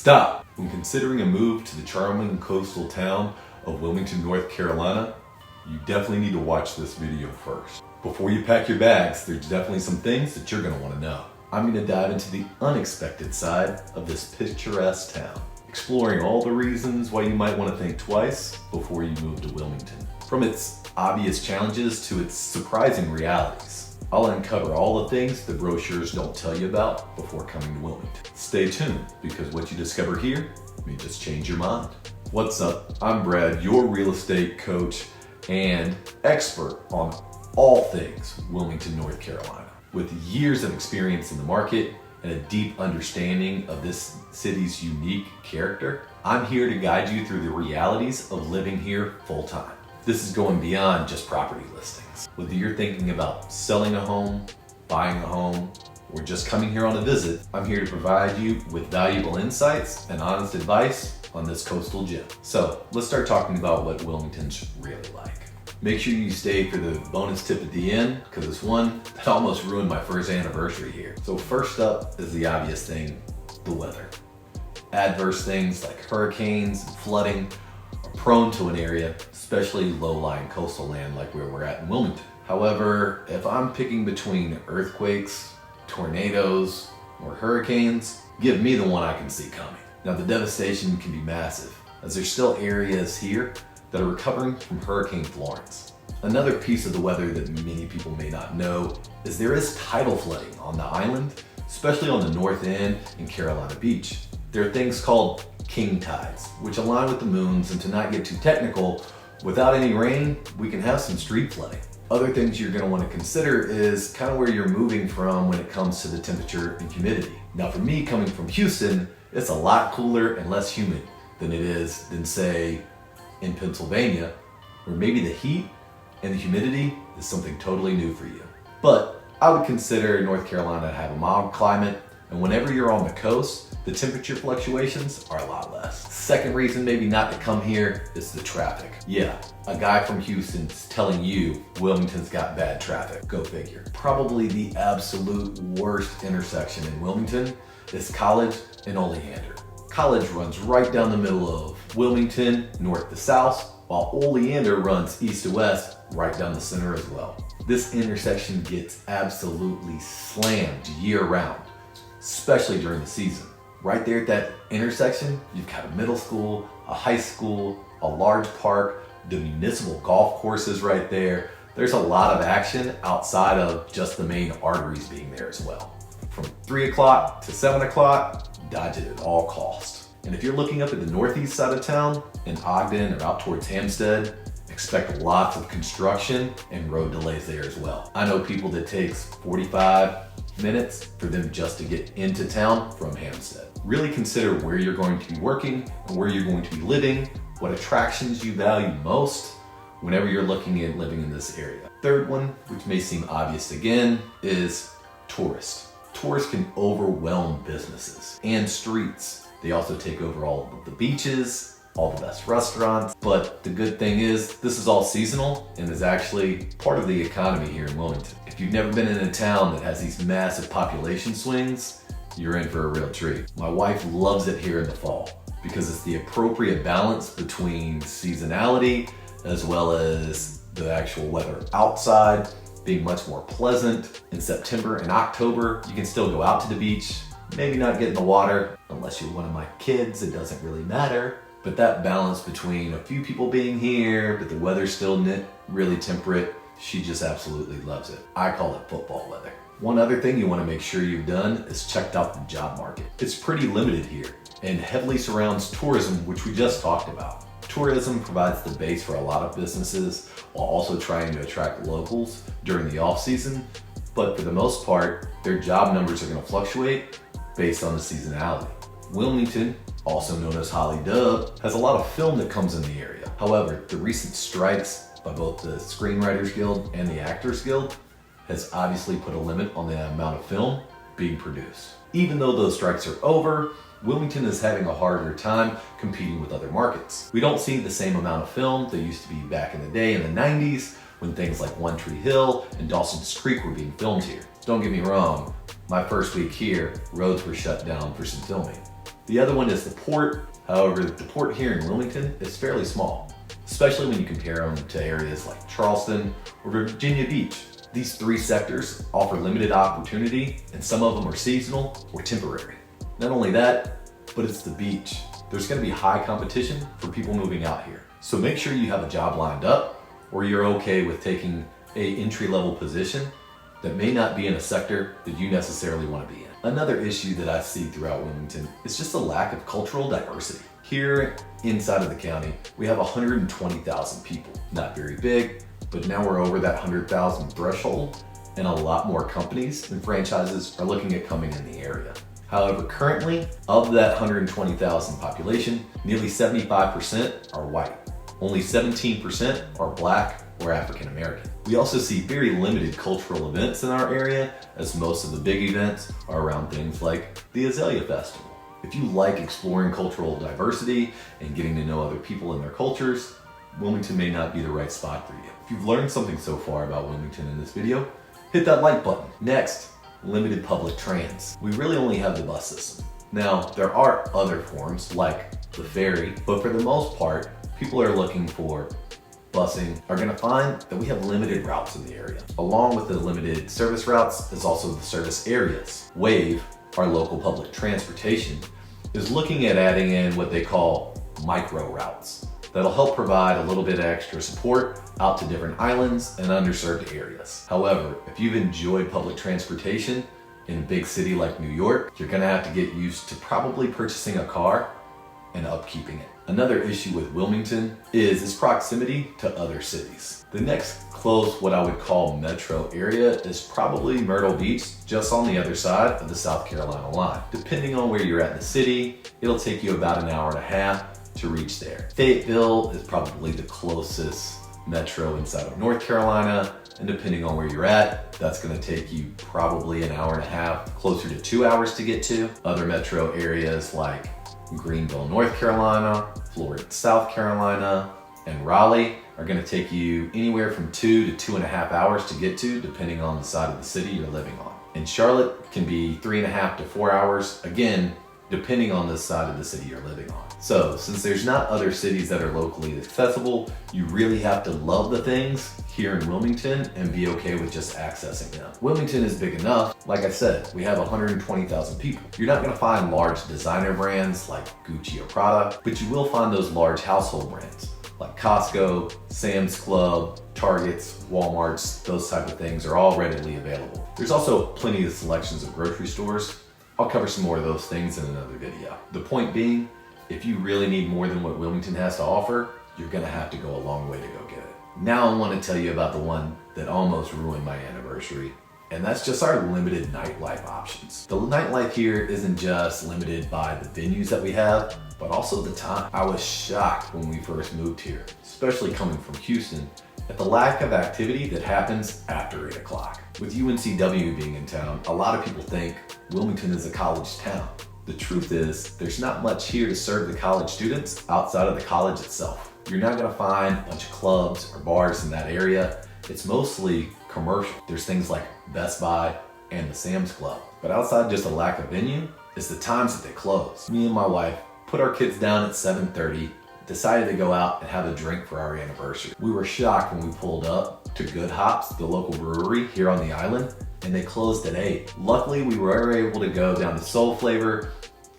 Stop! When considering a move to the charming coastal town of Wilmington, North Carolina, you definitely need to watch this video first. Before you pack your bags, there's definitely some things that you're going to want to know. I'm going to dive into the unexpected side of this picturesque town, exploring all the reasons why you might want to think twice before you move to Wilmington. From its obvious challenges to its surprising realities. I'll uncover all the things the brochures don't tell you about before coming to Wilmington. Stay tuned, because what you discover here may just change your mind. What's up? I'm Brad, your real estate coach and expert on all things Wilmington, North Carolina. With years of experience in the market and a deep understanding of this city's unique character, I'm here to guide you through the realities of living here full time. This is going beyond just property listings. Whether you're thinking about selling a home, buying a home, or just coming here on a visit, I'm here to provide you with valuable insights and honest advice on this coastal gem. So let's start talking about what Wilmington's really like. Make sure you stay for the bonus tip at the end, because it's one that almost ruined my first anniversary here. So first up is the obvious thing, the weather. Adverse things like hurricanes and flooding are prone to an area, especially low-lying coastal land like where we're at in Wilmington. However, if I'm picking between earthquakes, tornadoes, or hurricanes, give me the one I can see coming. Now, the devastation can be massive, as there's still areas here that are recovering from Hurricane Florence. Another piece of the weather that many people may not know is there is tidal flooding on the island, especially on the north end in Carolina Beach. There are things called king tides, which align with the moons, and to not get too technical, without any rain, we can have some street flooding. Other things you're gonna wanna consider is kind of where you're moving from when it comes to the temperature and humidity. Now for me, coming from Houston, it's a lot cooler and less humid than it is than say in Pennsylvania, where maybe the heat and the humidity is something totally new for you. But I would consider North Carolina to have a mild climate, and whenever you're on the coast, the temperature fluctuations are a lot less. Second reason maybe not to come here is the traffic. Yeah, a guy from Houston's telling you Wilmington's got bad traffic. Go figure. Probably the absolute worst intersection in Wilmington is College and Oleander. College runs right down the middle of Wilmington, north to south, while Oleander runs east to west, right down the center as well. This intersection gets absolutely slammed year round, especially during the season. Right there at that intersection, you've got a middle school, a high school, a large park, the municipal golf courses right there. There's a lot of action outside of just the main arteries being there as well. From 3 o'clock to 7 o'clock, dodge it at all costs. And if you're looking up at the northeast side of town, in Ogden or out towards Hampstead, expect lots of construction and road delays there as well. I know people that takes 45 minutes for them just to get into town from Hampstead. Really consider where you're going to be working and where you're going to be living, what attractions you value most whenever you're looking at living in this area. Third one, which may seem obvious again, is tourists. Tourists can overwhelm businesses and streets. They also take over all of the beaches, all the best restaurants. But the good thing is this is all seasonal and is actually part of the economy here in Wilmington. If you've never been in a town that has these massive population swings, you're in for a real treat. My wife loves it here in the fall because it's the appropriate balance between seasonality as well as the actual weather outside being much more pleasant. In September and October, you can still go out to the beach, maybe not get in the water. Unless you're one of my kids, it doesn't really matter. But that balance between a few people being here, but the weather's still really temperate, she just absolutely loves it. I call it football weather. One other thing you want to make sure you've done is checked out the job market. It's pretty limited here and heavily surrounds tourism, which we just talked about. Tourism provides the base for a lot of businesses while also trying to attract locals during the off season. But for the most part, their job numbers are going to fluctuate based on the seasonality. Wilmington, also known as Holly Dub, has a lot of film that comes in the area. However, the recent strikes by both the Screenwriters Guild and the Actors Guild has obviously put a limit on the amount of film being produced. Even though those strikes are over, Wilmington is having a harder time competing with other markets. We don't see the same amount of film that used to be back in the day in the 90s when things like One Tree Hill and Dawson's Creek were being filmed here. Don't get me wrong, my first week here, roads were shut down for some filming. The other one is the port. However, the port here in Wilmington is fairly small, especially when you compare them to areas like Charleston or Virginia Beach. These three sectors offer limited opportunity, and some of them are seasonal or temporary. Not only that, but it's the beach. There's gonna be high competition for people moving out here. So make sure you have a job lined up, or you're okay with taking a entry-level position that may not be in a sector that you necessarily wanna be in. Another issue that I see throughout Wilmington is just a lack of cultural diversity. Here inside of the county, we have 120,000 people. Not very big, but now we're over that 100,000 threshold, and a lot more companies and franchises are looking at coming in the area. However, currently, of that 120,000 population, nearly 75% are white. Only 17% are Black or African American. We also see very limited cultural events in our area, as most of the big events are around things like the Azalea Festival. If you like exploring cultural diversity and getting to know other people and their cultures, Wilmington may not be the right spot for you. If you've learned something so far about Wilmington in this video, hit that like button. Next, limited public trans. We really only have the bus system. Now, there are other forms like the ferry, but for the most part, people are looking for busing are gonna find that we have limited routes in the area. Along with the limited service routes is also the service areas. WAVE, our local public transportation, is looking at adding in what they call micro routes that'll help provide a little bit of extra support out to different islands and underserved areas. However, if you've enjoyed public transportation in a big city like New York, you're gonna have to get used to probably purchasing a car and upkeeping it. Another issue with Wilmington is its proximity to other cities. The next close, what I would call metro area, is probably Myrtle Beach, just on the other side of the South Carolina line. Depending on where you're at in the city, it'll take you about an hour and a half to reach there. Fayetteville is probably the closest metro inside of North Carolina, and depending on where you're at, that's gonna take you probably an hour and a half, closer to 2 hours to get to. Other metro areas like Greenville, North Carolina, Florida, South Carolina, and Raleigh are gonna take you anywhere from 2 to 2.5 hours to get to, depending on the side of the city you're living on. And Charlotte can be 3.5 to 4 hours, again, depending on the side of the city you're living on. So, since there's not other cities that are locally accessible, you really have to love the things here in Wilmington and be okay with just accessing them. Wilmington is big enough. Like I said, we have 120,000 people. You're not gonna find large designer brands like Gucci or Prada, but you will find those large household brands like Costco, Sam's Club, Targets, Walmarts, those type of things are all readily available. There's also plenty of selections of grocery stores. I'll cover some more of those things in another video. The point being, if you really need more than what Wilmington has to offer, you're gonna have to go a long way to go get it. Now I wanna tell you about the one that almost ruined my anniversary, and that's just our limited nightlife options. The nightlife here isn't just limited by the venues that we have, but also the time. I was shocked when we first moved here, especially coming from Houston, at the lack of activity that happens after 8 o'clock. With UNCW being in town, a lot of people think Wilmington is a college town. The truth is, there's not much here to serve the college students outside of the college itself. You're not gonna find a bunch of clubs or bars in that area. It's mostly commercial. There's things like Best Buy and the Sam's Club. But outside just a lack of venue, it's the times that they close. Me and my wife put our kids down at 7:30, decided to go out and have a drink for our anniversary. We were shocked when we pulled up to Good Hops, the local brewery here on the island, and they closed at 8. Luckily, we were able to go down to Soul Flavor,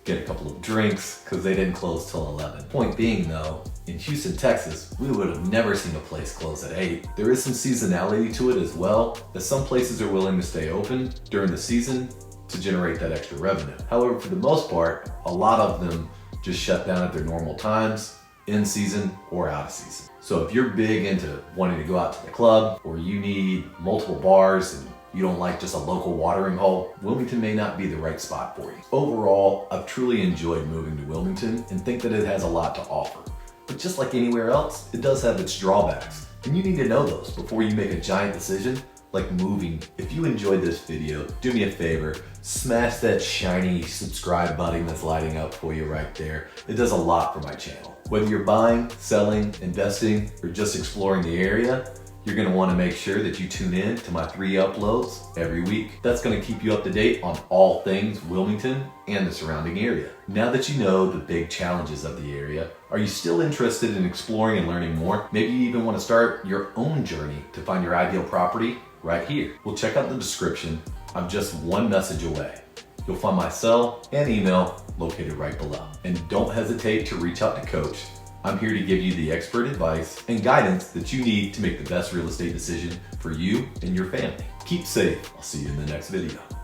get a couple of drinks, because they didn't close till 11. Point being though, in Houston, Texas, we would have never seen a place close at 8. There is some seasonality to it as well, as some places are willing to stay open during the season to generate that extra revenue. However, for the most part, a lot of them just shut down at their normal times, in season or out of season. So if you're big into wanting to go out to the club, or you need multiple bars and you don't like just a local watering hole, Wilmington may not be the right spot for you. Overall, I've truly enjoyed moving to Wilmington and think that it has a lot to offer. But just like anywhere else, it does have its drawbacks. And you need to know those before you make a giant decision like moving. If you enjoyed this video, do me a favor, smash that shiny subscribe button that's lighting up for you right there. It does a lot for my channel. Whether you're buying, selling, investing, or just exploring the area, You're going to want to make sure that you tune in to my 3 uploads every week. That's going to keep you up to date on all things Wilmington and the surrounding area. Now that you know the big challenges of the area, are you still interested in exploring and learning more? Maybe you even want to start your own journey to find your ideal property right here. Well, check out the description. I'm just one message away. You'll find my cell and email located right below. And don't hesitate to reach out to Coach. I'm here to give you the expert advice and guidance that you need to make the best real estate decision for you and your family. Keep safe. I'll see you in the next video.